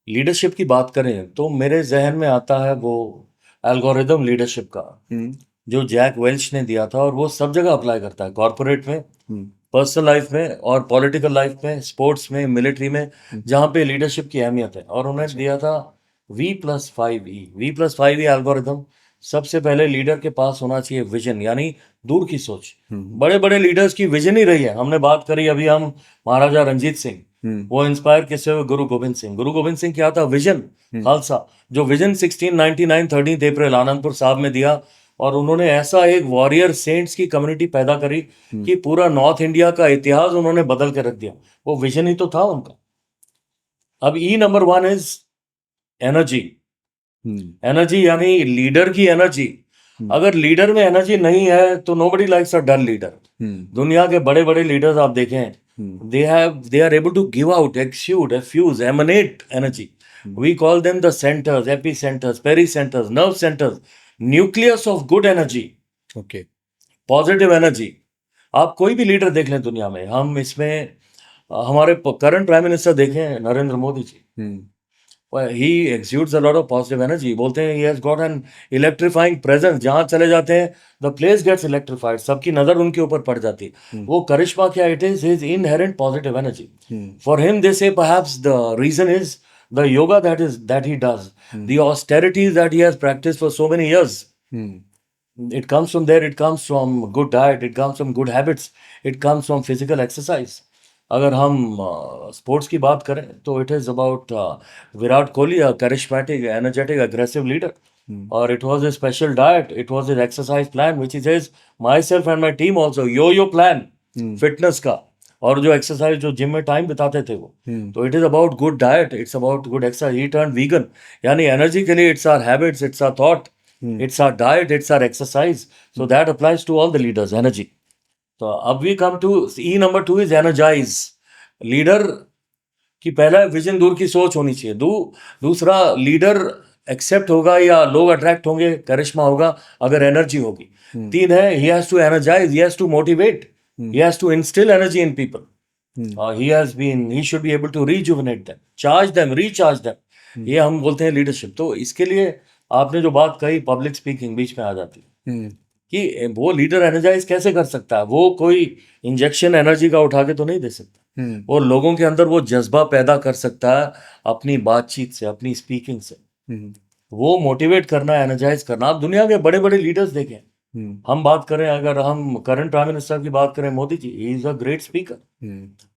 Leadership की बात करें तो मेरे जहन में आता है वो एल्गोरिदम लीडरशिप का हम्म जो जैक वेल्च ने दिया था, और वो सब जगह अप्लाई करता है, कॉर्पोरेट में, हम्म पर्सनल लाइफ में और पॉलिटिकल लाइफ में, स्पोर्ट्स में, मिलिट्री में, हम्म, जहाँ पे लीडरशिप की अहमियत है। और उन्होंने अच्छा। दिया था V+5E एल्गोरिदम। सबसे पहले लीडर के पास होना चाहिए विजन, यानी दूर की सोच। हम्म बड़े बड़े लीडर्स की विजन ही रही है। हमने बात करी अभी हम महाराजा रंजीत सिंह, हम्म वो इंस्पायर किससे हुए? गुरु गोविंद सिंह। गुरु गोविंद सिंह क्या था? विजन। हम्म खालसा, जो विजन 1699 13 अप्रैल आनंदपुर साहब में दिया, और उन्होंने ऐसा एक वॉरियर सेंट्स की कम्युनिटी पैदा करी हम्म कि पूरा नॉर्थ इंडिया का इतिहास उन्होंने बदल के रख दिया। वो विजन ही तो था उनका। अब E number 1 is energy. Hmm energy यानी लीडर की एनर्जी। हम्म अगर लीडर में एनर्जी नहीं है तो nobody likes a dull leader. Hmm दुनिया के बड़े बड़े लीडर्स आप देखें, hmm they are able to give out, exude, effuse, emanate energy. Hmm, we call them the centres, epicentres, pericentres, nerve centres, nucleus of good energy, okay. Positive energy. आप कोई भी leader देख लें दुनिया में, हम इसमें हमारे करंट प्राइम मिनिस्टर देखें, नरेंद्र मोदी जी, हम्म ही exudes a lot of positive energy। बोलते हैं he has got an electrifying presence, जहाँ चले जाते हैं the place gets electrified, सबकी नज़र उनके ऊपर पड़ जाती है। हम्म वो करिश्मा क्या? it is his inherent positive energy। Hmm for him they say perhaps the reason is the yoga that he does, hmm the austerities that he has practiced for so many years। Hmm it comes from there, it comes from good diet, it comes from good habits, it comes from physical exercise। अगर हम sports की बात करें तो it is about Virat Kohli, a charismatic, energetic, aggressive leader. Hmm और it was a special diet, it was his exercise plan which is his, myself and my team also, yo plan hmm fitness का। और जो exercise, जो gym में time बिताते थे वो, hmm तो it is about good diet, it's about good exercise. He turn vegan, यानी एनर्जी के लिए it's our habits, it's our thought, hmm it's our diet, it's our exercise। So that applies to all the leaders, energy। तो अब we come to E number 2 is energize। Leader की पहला vision, दूर की सोच होनी चाहिए। दूसरा, लीडर एक्सेप्ट होगा या लोग अट्रैक्ट होंगे, करिश्मा होगा, अगर एनर्जी होगी। हम्म तीन है, he has to energize, he has to motivate, hmm he has to instill energy in people। Hmm he should be able to rejuvenate them, charge them, recharge them। हम्म ये हम बोलते हैं लीडरशिप। तो इसके लिए आपने जो बात कही, पब्लिक स्पीकिंग बीच में आ जाती है हम्म कि वो लीडर एनर्जाइज कैसे कर सकता है। वो कोई इंजेक्शन एनर्जी का उठा के तो नहीं दे सकता। हम्म वो लोगों के अंदर वो जज्बा पैदा कर सकता है अपनी बातचीत से, अपनी स्पीकिंग से। हम्म वो मोटिवेट करना, एनर्जाइज करना। आप दुनिया के बड़े बड़े लीडर्स देखें, हम्म हम बात करें, अगर हम करंट प्राइम मिनिस्टर की बात करें, Modi ji, he is a great speaker.